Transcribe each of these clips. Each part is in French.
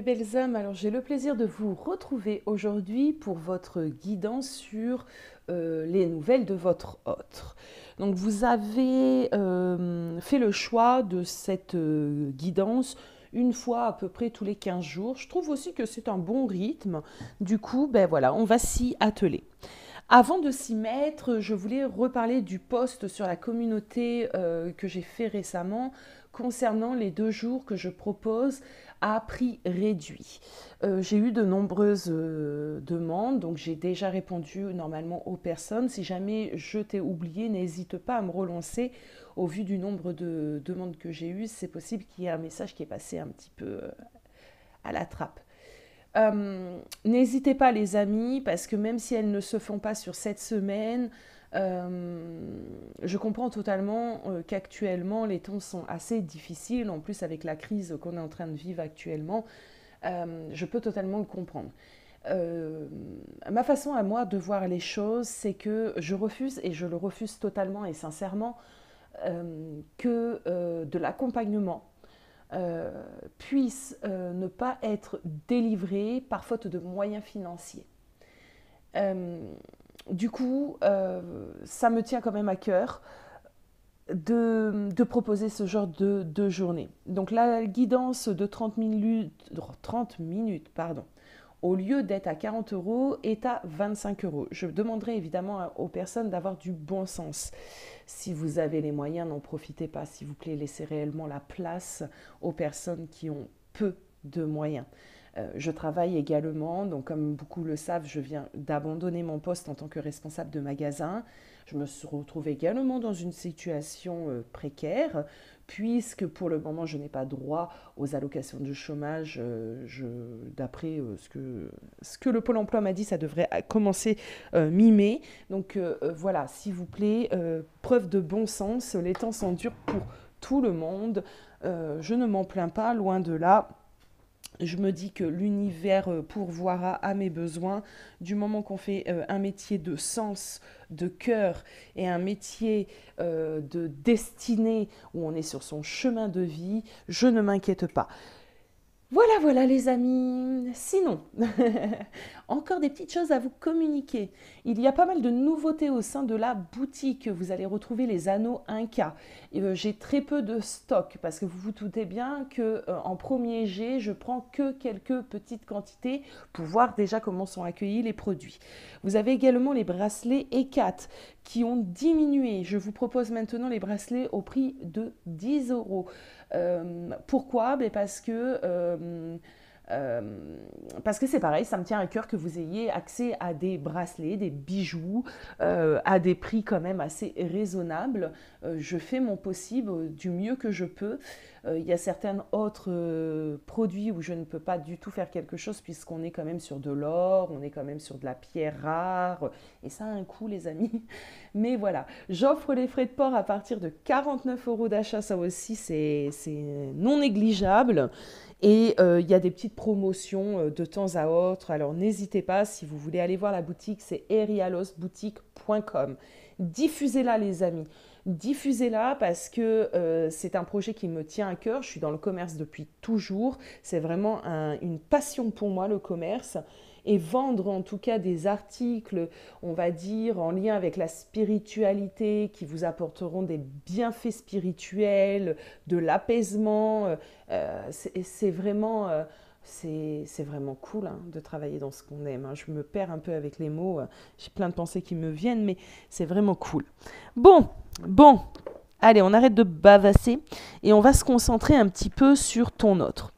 belles âmes, alors j'ai le plaisir de vous retrouver aujourd'hui pour votre guidance sur les nouvelles de votre hôte. Donc vous avez fait le choix de cette guidance une fois à peu près tous les 15 jours. Je trouve aussi que c'est un bon rythme. Du coup, ben voilà, on va s'y atteler. Avant de s'y mettre, je voulais reparler du post sur la communauté que j'ai fait récemment concernant les 2 jours que je propose à prix réduit. J'ai eu de nombreuses demandes, donc j'ai déjà répondu normalement aux personnes. Si jamais je t'ai oublié, n'hésite pas à me relancer. Au vu du nombre de demandes que j'ai eues, c'est possible qu'il y ait un message qui est passé un petit peu à la trappe. N'hésitez pas les amis, parce que même si elles ne se font pas sur cette semaine, je comprends totalement qu'actuellement les temps sont assez difficiles, en plus avec la crise qu'on est en train de vivre actuellement, je peux totalement le comprendre. Ma façon à moi de voir les choses, c'est que je refuse, et je le refuse totalement et sincèrement, que de l'accompagnement puisse ne pas être délivré par faute de moyens financiers. Du coup, ça me tient quand même à cœur de proposer ce genre de journée. Donc la guidance de 30 minutes pardon, au lieu d'être à 40 euros, est à 25 euros. Je demanderai évidemment aux personnes d'avoir du bon sens. Si vous avez les moyens, n'en profitez pas, s'il vous plaît, laissez réellement la place aux personnes qui ont peu de moyens. Je travaille également, donc comme beaucoup le savent, je viens d'abandonner mon poste en tant que responsable de magasin. Je me retrouve également dans une situation précaire, puisque pour le moment, je n'ai pas droit aux allocations de chômage. D'après ce que le Pôle emploi m'a dit, ça devrait commencer mi-mai. Donc voilà, s'il vous plaît, preuve de bon sens, les temps sont durs pour tout le monde. Je ne m'en plains pas, loin de là. Je me dis que l'univers pourvoira à mes besoins du moment qu'on fait un métier de sens, de cœur et un métier de destinée où on est sur son chemin de vie. Je ne m'inquiète pas. Voilà, voilà les amis. Sinon, encore des petites choses à vous communiquer. Il y a pas mal de nouveautés au sein de la boutique. Vous allez retrouver les anneaux Inca. J'ai très peu de stock parce que vous vous doutez bien que en premier jet, je prends que quelques petites quantités pour voir déjà comment sont accueillis les produits. Vous avez également les bracelets E4 qui ont diminué. Je vous propose maintenant les bracelets au prix de 10 euros. Pourquoi? Parce que c'est pareil, ça me tient à cœur que vous ayez accès à des bracelets, des bijoux, à des prix quand même assez raisonnables. Je fais mon possible du mieux que je peux. Il y a certains autres produits où je ne peux pas du tout faire quelque chose puisqu'on est quand même sur de l'or, on est quand même sur de la pierre rare, et ça a un coût les amis. Mais voilà, j'offre les frais de port à partir de 49 euros d'achat, ça aussi c'est non négligeable. Et il y a des petites promotions de temps à autre. Alors n'hésitez pas, si vous voulez aller voir la boutique, c'est erialosboutique.com. Diffusez-la les amis. Diffusez-la parce que c'est un projet qui me tient à cœur. Je suis dans le commerce depuis toujours. C'est vraiment une passion pour moi, le commerce. Et vendre en tout cas des articles, on va dire, en lien avec la spiritualité, qui vous apporteront des bienfaits spirituels, de l'apaisement. C'est vraiment, c'est vraiment cool hein, de travailler dans ce qu'on aime. Hein. Je me perds un peu avec les mots, j'ai plein de pensées qui me viennent, mais c'est vraiment cool. Bon, allez, on arrête de bavasser et on va se concentrer un petit peu sur ton autre.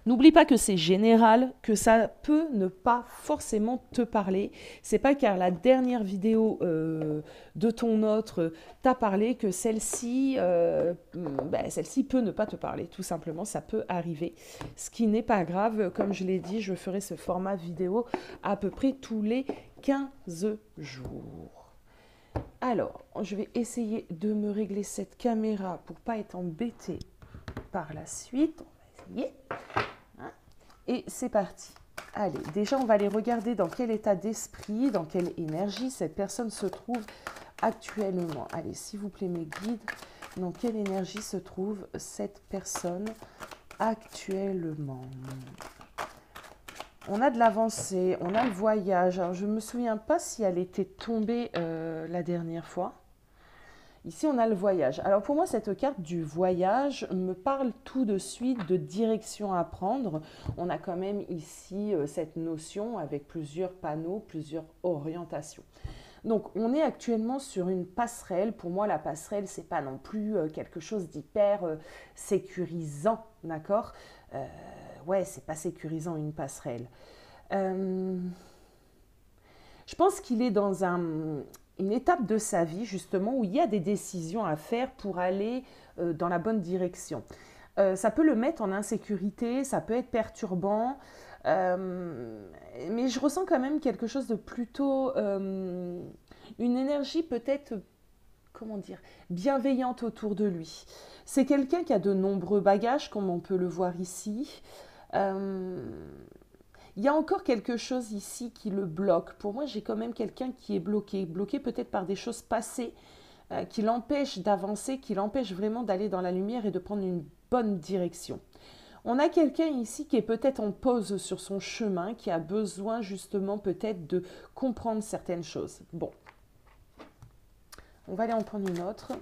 N'oublie pas que c'est général, que ça peut ne pas forcément te parler. C'est pas car la dernière vidéo de ton autre t'a parlé que celle-ci peut ne pas te parler. Tout simplement, ça peut arriver. Ce qui n'est pas grave. Comme je l'ai dit, je ferai ce format vidéo à peu près tous les 15 jours. Alors, je vais essayer de me régler cette caméra pour pas être embêtée par la suite. On va essayer. Et c'est parti. Allez, déjà, on va aller regarder dans quel état d'esprit, dans quelle énergie cette personne se trouve actuellement. Allez, s'il vous plaît, mes guides, dans quelle énergie se trouve cette personne actuellement. On a de l'avancée, on a le voyage. Alors, je ne me souviens pas si elle était tombée la dernière fois. Ici, on a le voyage. Alors pour moi, cette carte du voyage me parle tout de suite de direction à prendre. On a quand même ici cette notion avec plusieurs panneaux, plusieurs orientations. Donc on est actuellement sur une passerelle. Pour moi, la passerelle, c'est pas non plus quelque chose d'hyper sécurisant, d'accord? Ouais, c'est pas sécurisant une passerelle. Euh, je pense qu'il est dans une étape de sa vie, justement, où il y a des décisions à faire pour aller dans la bonne direction. Ça peut le mettre en insécurité, ça peut être perturbant, mais je ressens quand même quelque chose de plutôt... une énergie peut-être, comment dire, bienveillante autour de lui. C'est quelqu'un qui a de nombreux bagages, comme on peut le voir ici. Euh, il y a encore quelque chose ici qui le bloque. Pour moi, j'ai quand même quelqu'un qui est bloqué, bloqué peut-être par des choses passées, qui l'empêchent d'avancer, qui l'empêchent vraiment d'aller dans la lumière et de prendre une bonne direction. On a quelqu'un ici qui est peut-être en pause sur son chemin, qui a besoin justement peut-être de comprendre certaines choses. Bon, on va aller en prendre une autre.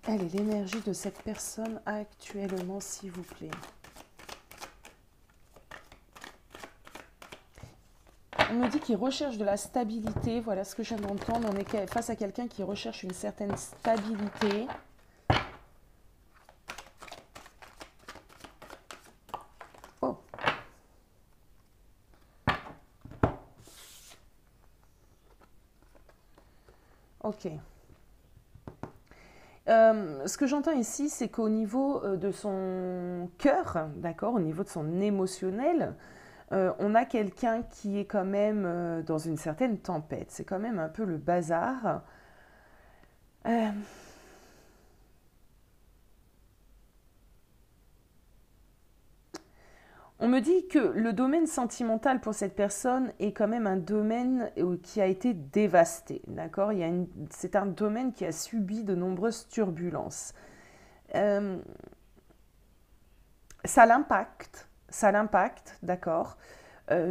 Elle est l'énergie de cette personne actuellement, s'il vous plaît. On me dit qu'il recherche de la stabilité. Voilà ce que je viens d'entendre. On est face à quelqu'un qui recherche une certaine stabilité. Oh. Ok. Ce que j'entends ici, c'est qu'au niveau de son cœur, d'accord, au niveau de son émotionnel, on a quelqu'un qui est quand même dans une certaine tempête. C'est quand même un peu le bazar. On me dit que le domaine sentimental pour cette personne est quand même un domaine qui a été dévasté. D'accord, c'est un domaine qui a subi de nombreuses turbulences. Ça l'impacte, d'accord.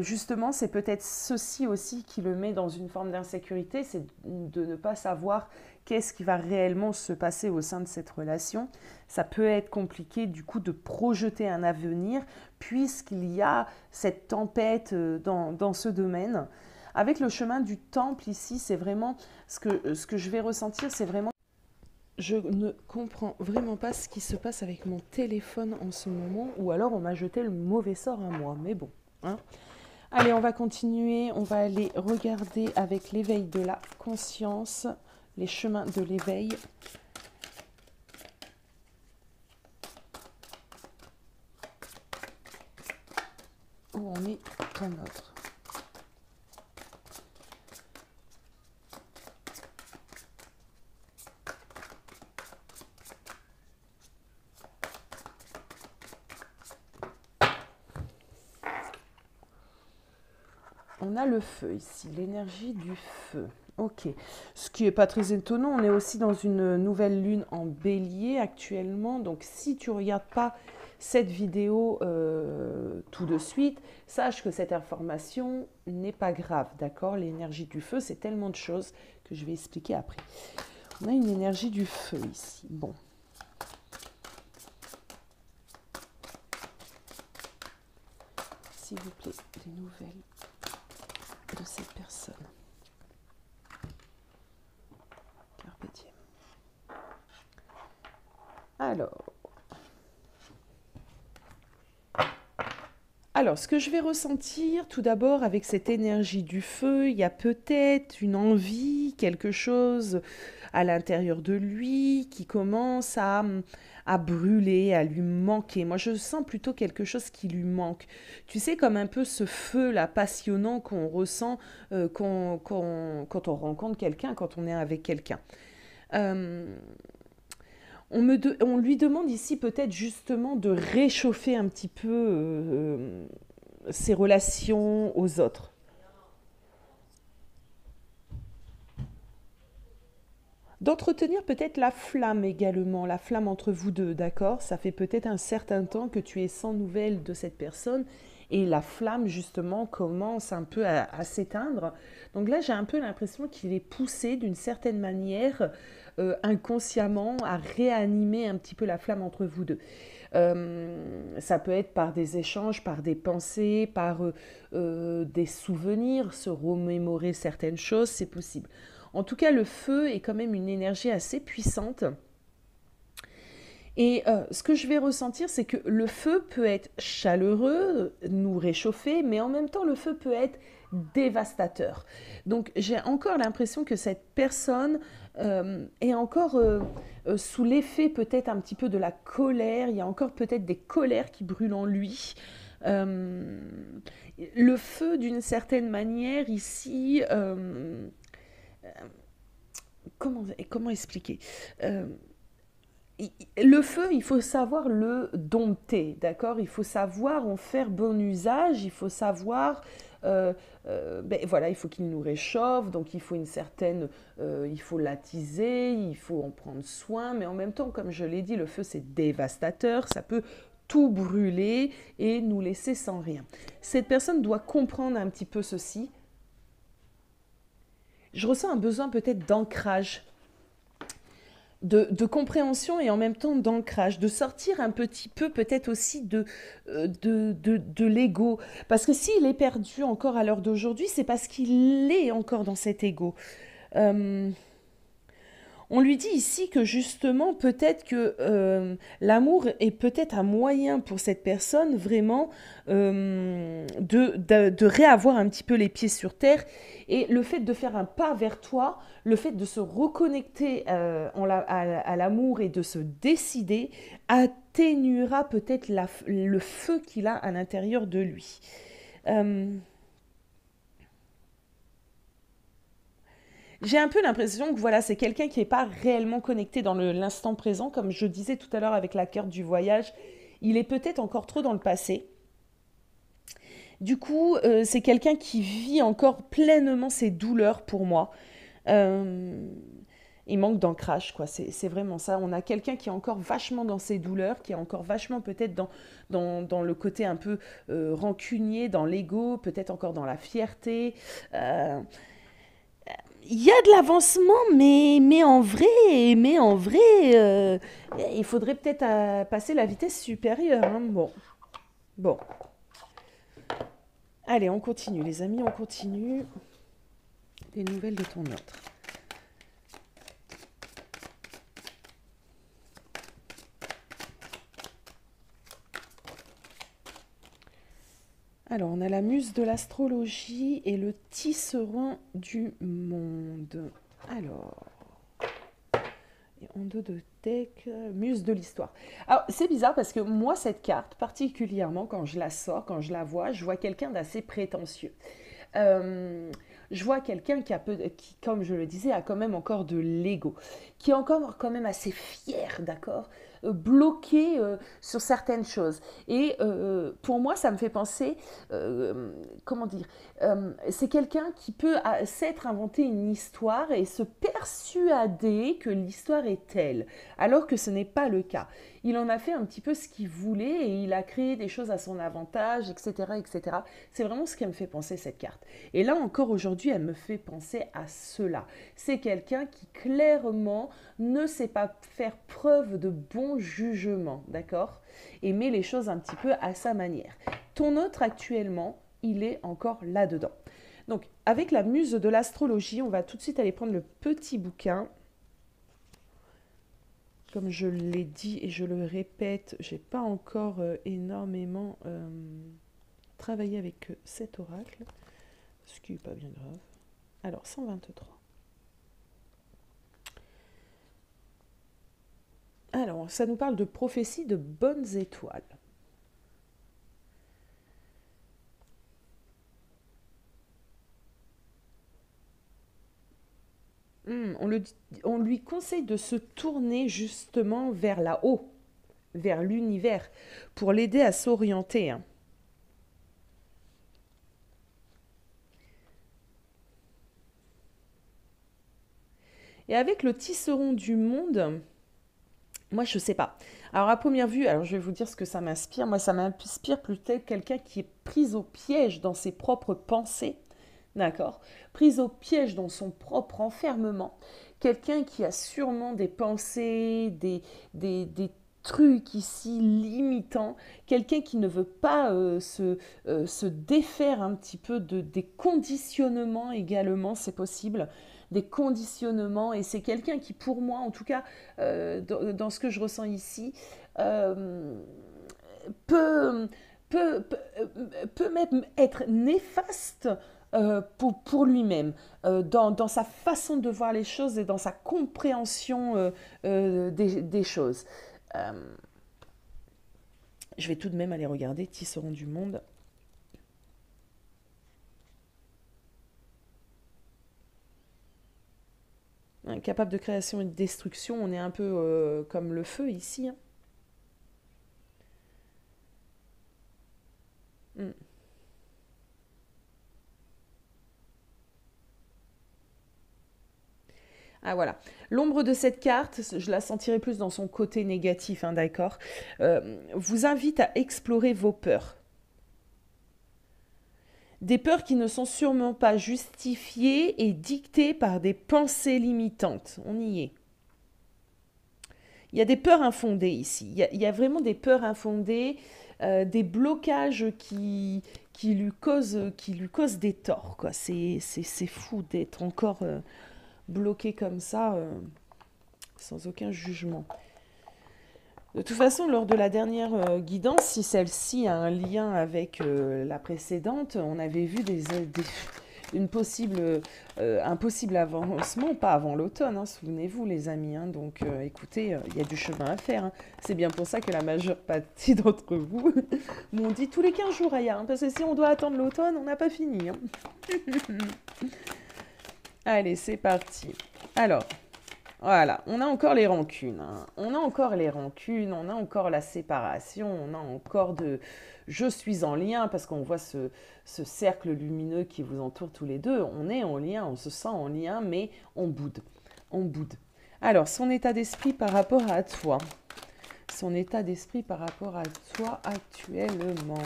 Justement, c'est peut-être ceci aussi qui le met dans une forme d'insécurité, c'est de ne pas savoir qu'est-ce qui va réellement se passer au sein de cette relation. Ça peut être compliqué du coup de projeter un avenir puisqu'il y a cette tempête dans ce domaine. Avec le chemin du temple ici, c'est vraiment ce que je vais ressentir, c'est vraiment... Je ne comprends vraiment pas ce qui se passe avec mon téléphone en ce moment, ou alors on m'a jeté le mauvais sort à moi, mais bon. Hein. Allez, on va continuer, on va aller regarder avec l'éveil de la conscience, les chemins de l'éveil. Où on est dans notre... On a le feu ici, l'énergie du feu. Ok, ce qui n'est pas très étonnant, on est aussi dans une nouvelle lune en bélier actuellement. Donc si tu ne regardes pas cette vidéo tout de suite, sache que cette information n'est pas grave, d'accord? L'énergie du feu, c'est tellement de choses que je vais expliquer après. On a une énergie du feu ici. Bon. S'il vous plaît, des nouvelles de cette personne. Carpe diem. Alors, ce que je vais ressentir tout d'abord avec cette énergie du feu, il y a peut-être une envie, quelque chose à l'intérieur de lui qui commence à brûler, à lui manquer. Moi, je sens plutôt quelque chose qui lui manque. Tu sais, comme un peu ce feu-là passionnant qu'on ressent quand on rencontre quelqu'un, quand on est avec quelqu'un. On lui demande ici peut-être justement de réchauffer un petit peu ses relations aux autres. D'entretenir peut-être la flamme également, la flamme entre vous deux, d'accord? Ça fait peut-être un certain temps que tu es sans nouvelles de cette personne et la flamme justement commence un peu à s'éteindre. Donc là, j'ai un peu l'impression qu'il est poussé d'une certaine manière inconsciemment à réanimer un petit peu la flamme entre vous deux. Ça peut être par des échanges, par des pensées, par des souvenirs, se remémorer certaines choses, c'est possible. En tout cas, le feu est quand même une énergie assez puissante. Et ce que je vais ressentir, c'est que le feu peut être chaleureux, nous réchauffer, mais en même temps, le feu peut être dévastateur. Donc, j'ai encore l'impression que cette personne est encore sous l'effet peut-être un petit peu de la colère. Il y a encore peut-être des colères qui brûlent en lui. Euh, le feu, d'une certaine manière, ici, comment expliquer Euh, Le feu, il faut savoir le dompter, d'accord? Il faut savoir en faire bon usage, il faut savoir, ben voilà, il faut qu'il nous réchauffe, donc il faut une certaine, il faut l'attiser, il faut en prendre soin, mais en même temps, comme je l'ai dit, le feu c'est dévastateur, ça peut tout brûler et nous laisser sans rien. Cette personne doit comprendre un petit peu ceci. Je ressens un besoin peut-être d'ancrage de compréhension et en même temps d'ancrage, de sortir un petit peu peut-être aussi de l'ego. Parce que s'il est perdu encore à l'heure d'aujourd'hui, c'est parce qu'il est encore dans cet ego. Euh, on lui dit ici que justement, peut-être que l'amour est peut-être un moyen pour cette personne vraiment de réavoir un petit peu les pieds sur terre. Et le fait de faire un pas vers toi, le fait de se reconnecter à l'amour et de se décider, atténuera peut-être le feu qu'il a à l'intérieur de lui. Euh, J'ai un peu l'impression que voilà, c'est quelqu'un qui n'est pas réellement connecté dans l'instant présent, comme je disais tout à l'heure avec la carte du voyage. Il est peut-être encore trop dans le passé. Du coup, c'est quelqu'un qui vit encore pleinement ses douleurs pour moi. Euh, il manque d'ancrage, quoi. C'est vraiment ça. On a quelqu'un qui est encore vachement dans ses douleurs, qui est encore vachement peut-être dans le côté un peu rancunier, dans l'ego, peut-être encore dans la fierté. Il y a de l'avancement, mais en vrai, il faudrait peut-être passer la vitesse supérieure, hein. Bon, bon. Allez, on continue, les amis, on continue. Des nouvelles de ton autre. Alors, on a la muse de l'astrologie et le tisserand du monde. Alors, et en dos de deck, muse de l'histoire. Alors, c'est bizarre parce que moi, cette carte, particulièrement quand je la sors, quand je vois quelqu'un d'assez prétentieux. Euh, je vois quelqu'un qui, comme je le disais, a quand même encore de l'ego, qui est encore quand même assez fier, d'accord, bloqué sur certaines choses. Et pour moi, ça me fait penser, comment dire, c'est quelqu'un qui peut s'être inventé une histoire et se persuader que l'histoire est telle, alors que ce n'est pas le cas. Il en a fait un petit peu ce qu'il voulait et il a créé des choses à son avantage, etc., etc. C'est vraiment ce qui me fait penser cette carte. Et là encore aujourd'hui, elle me fait penser à cela. C'est quelqu'un qui clairement ne sait pas faire preuve de bon jugement, d'accord? Et met les choses un petit peu à sa manière. Ton autre actuellement, il est encore là-dedans. Donc avec la muse de l'astrologie, on va tout de suite aller prendre le petit bouquin. Comme je l'ai dit et je le répète, j'ai pas encore énormément travaillé avec cet oracle, ce qui n'est pas bien grave. Alors, 123. Alors, ça nous parle de prophétie de bonnes étoiles. On lui conseille de se tourner justement vers là-haut, vers l'univers, pour l'aider à s'orienter, hein. Et avec le tisserand du monde, moi, je ne sais pas. Alors, à première vue, alors je vais vous dire ce que ça m'inspire. Moi, ça m'inspire plutôt quelqu'un qui est pris au piège dans ses propres pensées, d'accord? Pris au piège dans son propre enfermement. Quelqu'un qui a sûrement des pensées, des trucs ici limitants. Quelqu'un qui ne veut pas se défaire un petit peu des conditionnements également, c'est possible. Des conditionnements, et c'est quelqu'un qui, pour moi, en tout cas, dans ce que je ressens ici, euh, peut, peut même être néfaste pour lui-même, dans sa façon de voir les choses et dans sa compréhension des choses. Euh, je vais tout de même aller regarder Tisserand du monde. Capable de création et de destruction, on est un peu comme le feu ici. Hein. Mm. Ah voilà. L'ombre de cette carte, je la sentirai plus dans son côté négatif, hein, d'accord, vous invite à explorer vos peurs. Des peurs qui ne sont sûrement pas justifiées et dictées par des pensées limitantes. On y est. Il y a des peurs infondées ici. Il y a vraiment des peurs infondées, des blocages qui lui causent des torts. Quoi. C'est fou d'être encore bloqué comme ça, sans aucun jugement. De toute façon, lors de la dernière guidance, si celle-ci a un lien avec la précédente, on avait vu un possible avancement, pas avant l'automne, hein, souvenez-vous les amis. Hein, donc écoutez, il y a du chemin à faire. Hein. C'est bien pour ça que la majeure partie d'entre vous m'ont dit tous les 15 jours, Aya, hein, parce que si on doit attendre l'automne, on n'a pas fini. Hein. Allez, c'est parti. Alors, voilà, on a encore les rancunes, hein. On a encore les rancunes, on a encore la séparation, on a encore de je suis en lien, parce qu'on voit ce cercle lumineux qui vous entoure tous les deux. On est en lien, on se sent en lien, mais on boude. On boude. Alors, son état d'esprit par rapport à toi. Son état d'esprit par rapport à toi actuellement.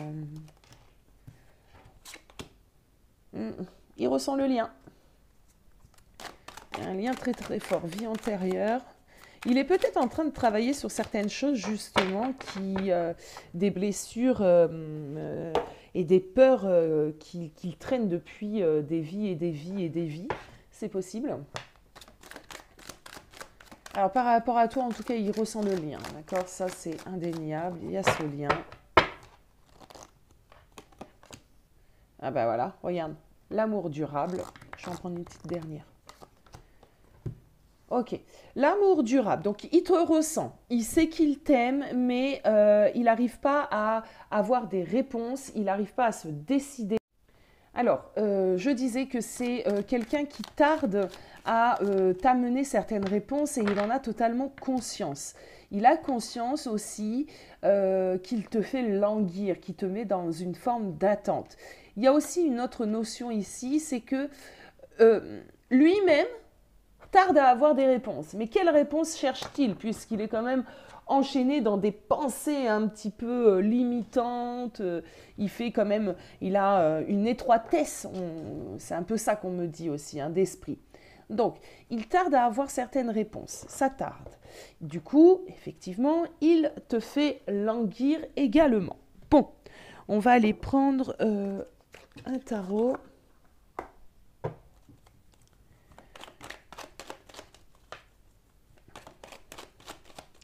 Il ressent le lien. Un lien très très fort, vie antérieure. Il est peut-être en train de travailler sur certaines choses justement, des blessures et des peurs qu'il traîne depuis des vies et des vies et des vies. C'est possible. Alors par rapport à toi, en tout cas, il ressent le lien. D'accord, ça c'est indéniable. Il y a ce lien. Ah ben voilà, regarde. L'amour durable. Je vais en prendre une petite dernière. Ok, l'amour durable, donc il te ressent, il sait qu'il t'aime, mais il n'arrive pas à avoir des réponses, il n'arrive pas à se décider. Alors, je disais que c'est quelqu'un qui tarde à t'amener certaines réponses et il en a totalement conscience. Il a conscience aussi qu'il te fait languir, qu'il te met dans une forme d'attente. Il y a aussi une autre notion ici, c'est que lui-même, tarde à avoir des réponses. Mais quelles réponses cherche-t-il, puisqu'il est quand même enchaîné dans des pensées un petit peu limitantes, il a une étroitesse, c'est un peu ça qu'on me dit aussi, hein, d'esprit. Donc, il tarde à avoir certaines réponses, ça tarde. Du coup, effectivement, il te fait languir également. Bon, on va aller prendre un tarot.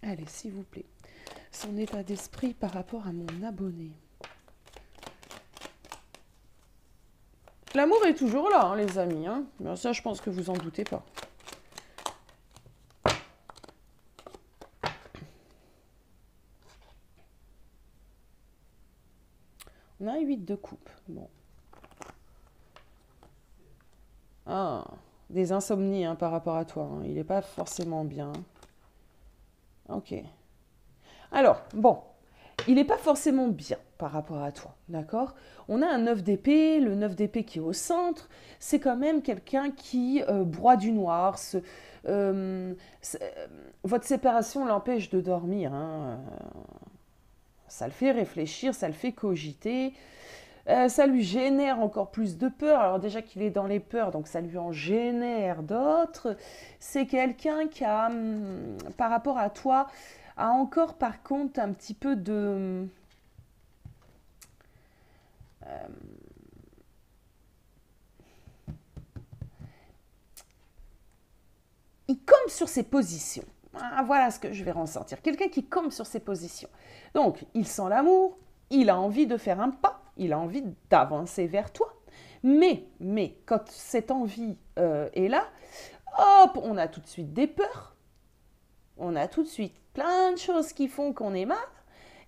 Allez, s'il vous plaît. Son état d'esprit par rapport à mon abonné. L'amour est toujours là, hein, les amis. Hein. Ben, ça, je pense que vous en doutez pas. On a un 8 de coupe. Bon. Ah, des insomnies hein, par rapport à toi. Hein. Il n'est pas forcément bien. Ok. Alors, bon. Il n'est pas forcément bien par rapport à toi, d'accord? On a un 9 d'épée, le 9 d'épée qui est au centre, c'est quand même quelqu'un qui broie du noir. Euh, votre séparation l'empêche de dormir, hein. Ça le fait réfléchir, ça le fait cogiter. Ça lui génère encore plus de peur. Alors déjà qu'il est dans les peurs, donc ça lui en génère d'autres. C'est quelqu'un qui a, par rapport à toi, a encore par contre un petit peu de... il campe sur ses positions. Ah, voilà ce que je vais ressentir. Quelqu'un qui campe sur ses positions. Donc, il sent l'amour, il a envie de faire un pas, il a envie d'avancer vers toi. Mais, quand cette envie est là, hop, on a tout de suite des peurs, on a tout de suite plein de choses qui font qu'on est mal.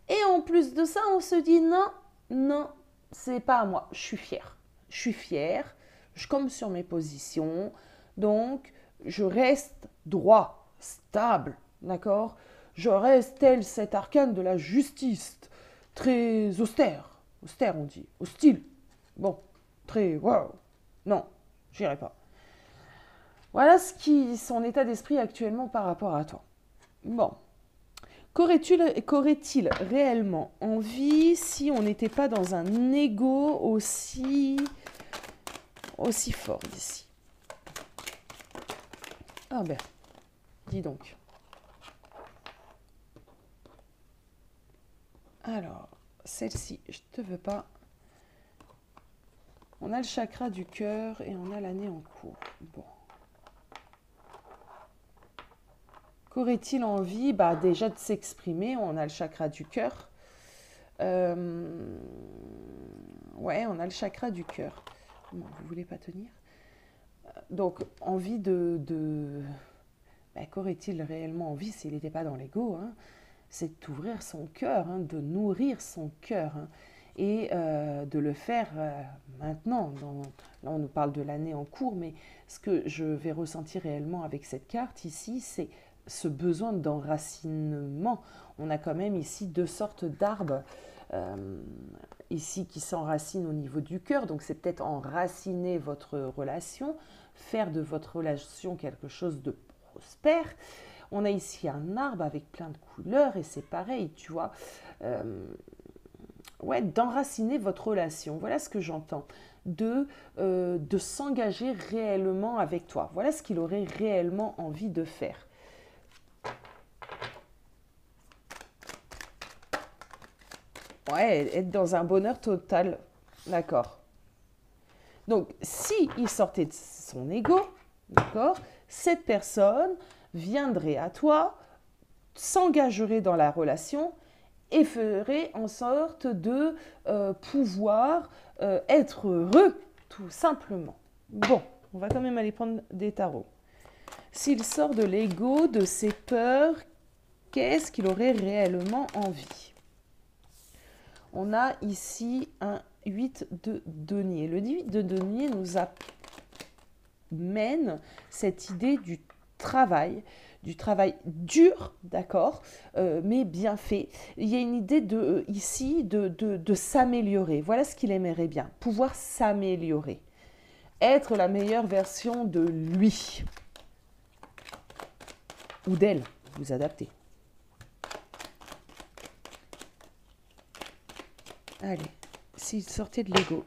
Et en plus de ça, on se dit non, non, c'est pas à moi, je suis fière. Je suis fière, je campe sur mes positions, donc je reste droit, stable, d'accord? Je reste tel cet arcane de la justice, très austère, austère on dit, hostile, bon, très, waouh, non, j'irai pas. Voilà son état d'esprit actuellement par rapport à toi. Bon, qu'aurait-il réellement envie si on n'était pas dans un ego aussi fort d'ici? Ah ben, dis donc. Alors, celle-ci, je te veux pas. On a le chakra du cœur et on a l'année en cours. Bon. Qu'aurait-il envie? Bah, déjà de s'exprimer, on a le chakra du cœur. Ouais, on a le chakra du cœur. Comment, vous voulez pas tenir? Donc, envie bah, qu'aurait-il réellement envie s'il n'était pas dans l'ego, hein? C'est d'ouvrir son cœur, hein, de nourrir son cœur, hein, et de le faire maintenant. Là, on nous parle de l'année en cours, mais ce que je vais ressentir réellement avec cette carte ici, c'est ce besoin d'enracinement. On a quand même ici deux sortes d'arbres ici qui s'enracinent au niveau du cœur, donc c'est peut-être enraciner votre relation, faire de votre relation quelque chose de prospère. On a ici un arbre avec plein de couleurs et c'est pareil, tu vois. Ouais, d'enraciner votre relation. Voilà ce que j'entends. De s'engager réellement avec toi. Voilà ce qu'il aurait réellement envie de faire. Ouais, être dans un bonheur total. D'accord. Donc, si il sortait de son ego, d'accord, cette personne viendrait à toi, s'engagerait dans la relation et ferait en sorte de pouvoir être heureux, tout simplement. Bon, on va quand même aller prendre des tarots. S'il sort de l'ego, de ses peurs, qu'est-ce qu'il aurait réellement envie? On a ici un 8 de denier. Le 8 de denier nous amène cette idée du travail dur, d'accord, mais bien fait. Il y a une idée ici de s'améliorer. Voilà ce qu'il aimerait bien, pouvoir s'améliorer, être la meilleure version de lui ou d'elle, vous adaptez. Allez, s'il sortait de l'ego.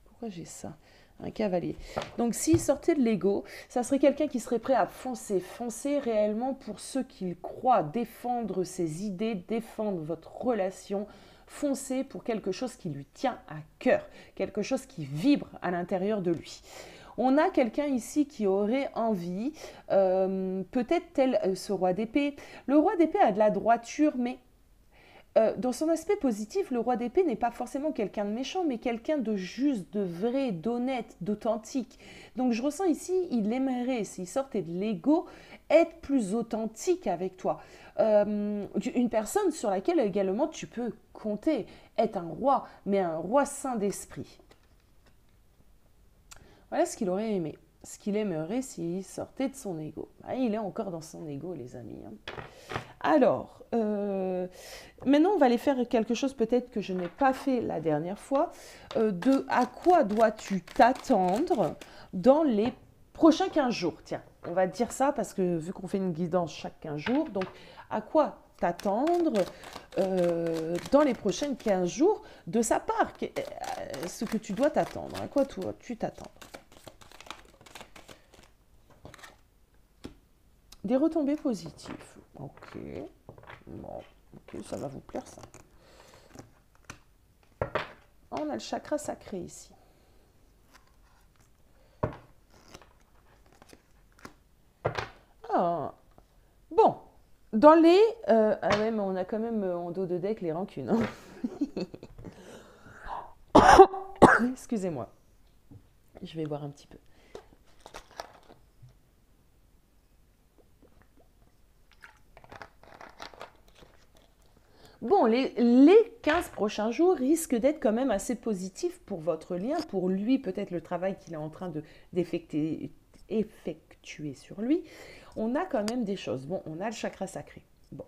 Pourquoi j'ai ça? Un cavalier. Donc s'il sortait de l'ego, ça serait quelqu'un qui serait prêt à foncer réellement pour ce qu'il croit, défendre ses idées, défendre votre relation, foncer pour quelque chose qui lui tient à cœur, quelque chose qui vibre à l'intérieur de lui. On a quelqu'un ici qui aurait envie, peut-être tel ce roi d'épée. Le roi d'épée a de la droiture, mais dans son aspect positif, le roi d'épée n'est pas forcément quelqu'un de méchant, mais quelqu'un de juste, de vrai, d'honnête, d'authentique. Donc je ressens ici, il aimerait, s'il sortait de l'ego, être plus authentique avec toi. Une personne sur laquelle également tu peux compter, être un roi, mais un roi saint d'esprit. Voilà ce qu'il aurait aimé, ce qu'il aimerait s'il sortait de son ego. Ah, il est encore dans son ego, les amis. Alors, maintenant, on va aller faire quelque chose peut-être que je n'ai pas fait la dernière fois. De à quoi dois-tu t'attendre dans les prochains 15 jours? Tiens, on va dire ça parce que vu qu'on fait une guidance chaque 15 jours, donc à quoi t'attendre dans les prochains 15 jours de sa part, ce que tu dois t'attendre, à quoi tu t'attends. Des retombées positives. Ok. Bon, ok, ça va vous plaire ça. On a le chakra sacré ici. Ah, bon, dans les... ah ouais, mais on a quand même en dos de deck les rancunes. Hein. Excusez-moi. Je vais boire un petit peu. Bon, les 15 prochains jours risquent d'être quand même assez positifs pour votre lien, pour lui, peut-être le travail qu'il est en train d'effectuer sur lui. On a quand même des choses. Bon, on a le chakra sacré. Bon.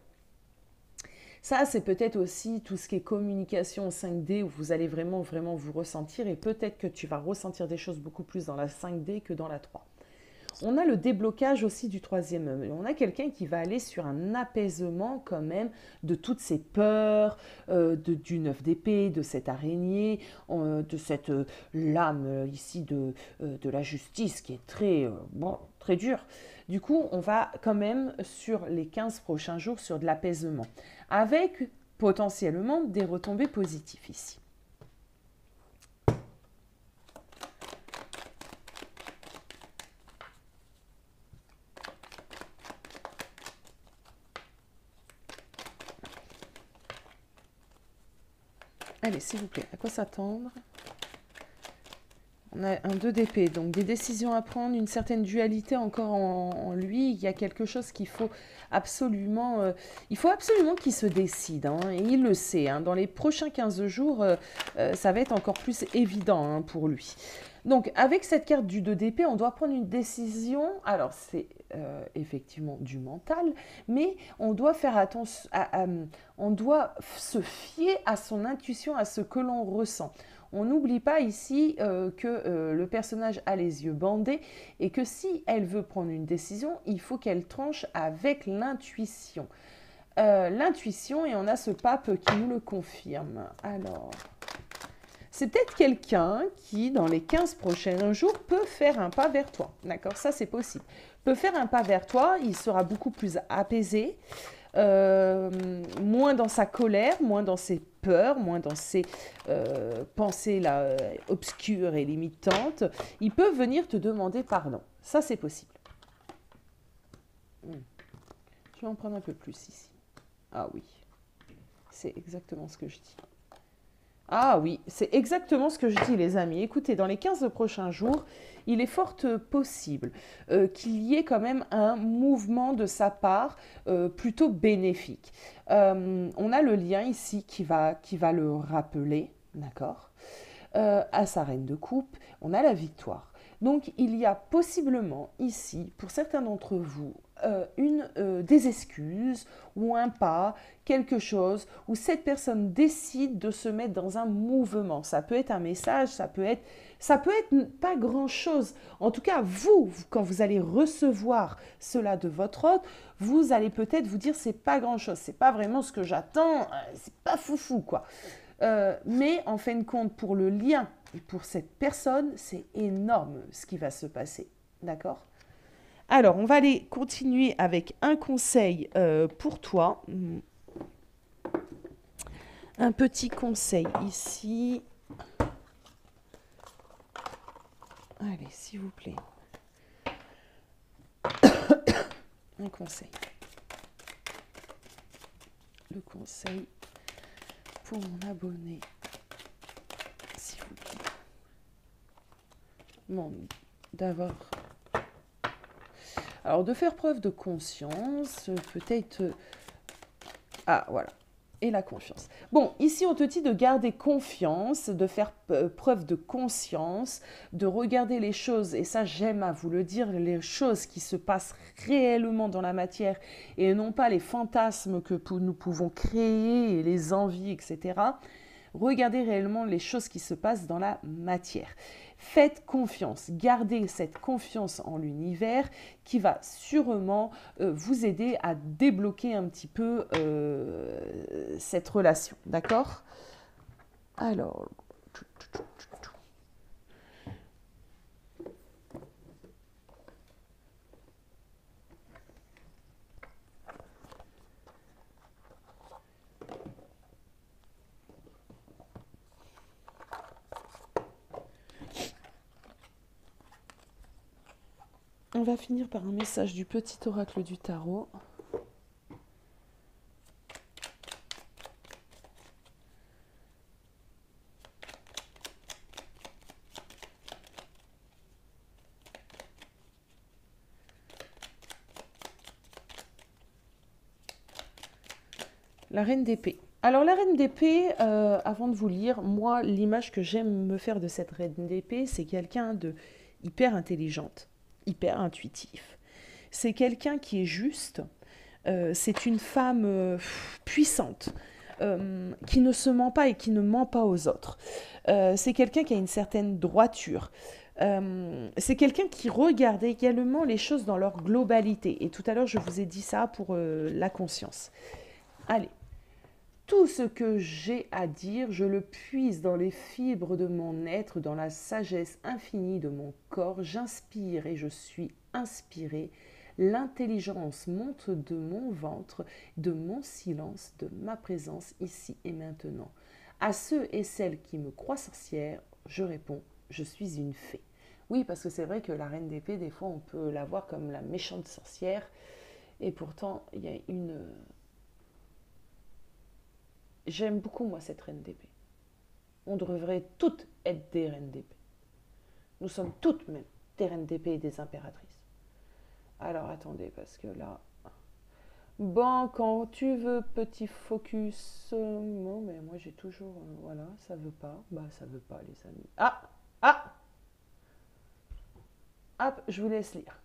Ça, c'est peut-être aussi tout ce qui est communication 5D où vous allez vraiment vous ressentir et peut-être que tu vas ressentir des choses beaucoup plus dans la 5D que dans la 3. On a le déblocage aussi du troisième œil. On a quelqu'un qui va aller sur un apaisement quand même de toutes ces peurs, du 9 d'épée, de cette araignée, de cette lame ici de la justice qui est très, très dure. Du coup, on va quand même sur les 15 prochains jours sur de l'apaisement, avec potentiellement des retombées positives ici. Allez, s'il vous plaît, à quoi s'attendre? On a un 2 d'épée, donc des décisions à prendre, une certaine dualité encore en lui. Il y a quelque chose qu'il faut absolument... il faut absolument qu'il se décide, hein, et il le sait. Hein. Dans les prochains 15 jours, ça va être encore plus évident hein, pour lui. Donc, avec cette carte du 2 d'épée, on doit prendre une décision. Alors, c'est effectivement du mental, mais on doit faire attention, on doit se fier à son intuition, à ce que l'on ressent. On n'oublie pas ici que le personnage a les yeux bandés et que si elle veut prendre une décision, il faut qu'elle tranche avec l'intuition. L'intuition, et on a ce pape qui nous le confirme. Alors... c'est peut-être quelqu'un qui, dans les 15 prochains jours, peut faire un pas vers toi. D'accord? Ça, c'est possible. Peut faire un pas vers toi, il sera beaucoup plus apaisé, moins dans sa colère, moins dans ses peurs, moins dans ses pensées là, obscures et limitantes. Il peut venir te demander pardon. Ça, c'est possible. Je vais en prendre un peu plus ici. Ah oui, c'est exactement ce que je dis. Ah oui, c'est exactement ce que je dis les amis. Écoutez, dans les 15 prochains jours, il est fort possible qu'il y ait quand même un mouvement de sa part plutôt bénéfique. On a le lien ici qui va le rappeler, d'accord, à sa reine de coupe. On a la victoire. Donc, il y a possiblement ici, pour certains d'entre vous, des excuses ou un pas, quelque chose où cette personne décide de se mettre dans un mouvement. Ça peut être un message, ça peut être pas grand-chose. En tout cas, vous, quand vous allez recevoir cela de votre hôte, vous allez peut-être vous dire c'est pas grand-chose, c'est pas vraiment ce que j'attends, c'est pas foufou quoi. Mais en fin de compte, pour le lien et pour cette personne, c'est énorme ce qui va se passer. D'accord ? Alors, on va aller continuer avec un conseil pour toi. Un petit conseil ici. Allez, s'il vous plaît. Un conseil. Le conseil pour mon abonné. S'il vous plaît. Bon, d'avoir... Alors, de faire preuve de conscience, peut-être... Ah, voilà. Et la confiance. Bon, ici, on te dit de garder confiance, de faire preuve de conscience, de regarder les choses, et ça, j'aime à vous le dire, les choses qui se passent réellement dans la matière, et non pas les fantasmes que nous pouvons créer, et les envies, etc. Regardez réellement les choses qui se passent dans la matière. Faites confiance, gardez cette confiance en l'univers qui va sûrement vous aider à débloquer un petit peu cette relation, d'accord? Alors, on va finir par un message du petit oracle du tarot. La reine d'épée. Alors la reine d'épée, avant de vous lire, moi l'image que j'aime me faire de cette reine d'épée, c'est quelqu'un de hyper intelligente, hyper intuitif. C'est quelqu'un qui est juste, c'est une femme puissante, qui ne se ment pas et qui ne ment pas aux autres. C'est quelqu'un qui a une certaine droiture. C'est quelqu'un qui regarde également les choses dans leur globalité. Et tout à l'heure, je vous ai dit ça pour la conscience. Allez. Tout ce que j'ai à dire, je le puise dans les fibres de mon être, dans la sagesse infinie de mon corps. J'inspire et je suis inspiré. L'intelligence monte de mon ventre, de mon silence, de ma présence ici et maintenant. À ceux et celles qui me croient sorcière, je réponds, je suis une fée. Oui, parce que c'est vrai que la reine d'épée, des fois, on peut la voir comme la méchante sorcière. Et pourtant, il y a une... J'aime beaucoup, moi, cette reine d'épée. On devrait toutes être des reines d'épée. Nous sommes toutes même des reines d'épée et des impératrices. Alors, attendez, parce que là... Bon, quand tu veux, petit focus... Non, mais moi, j'ai toujours... voilà, ça veut pas. Bah, ça veut pas, les amis. Ah! Ah! Hop, je vous laisse lire.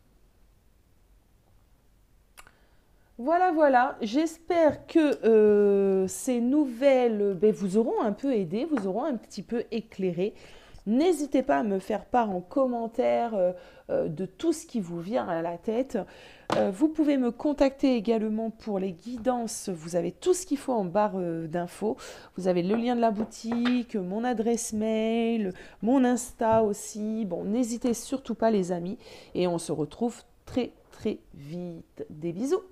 Voilà, voilà. J'espère que ces nouvelles vous auront un peu aidé, vous auront un petit peu éclairé. N'hésitez pas à me faire part en commentaire de tout ce qui vous vient à la tête. Vous pouvez me contacter également pour les guidances. Vous avez tout ce qu'il faut en barre d'infos. Vous avez le lien de la boutique, mon adresse mail, mon Insta aussi. Bon, n'hésitez surtout pas les amis. Et on se retrouve très très vite. Des bisous.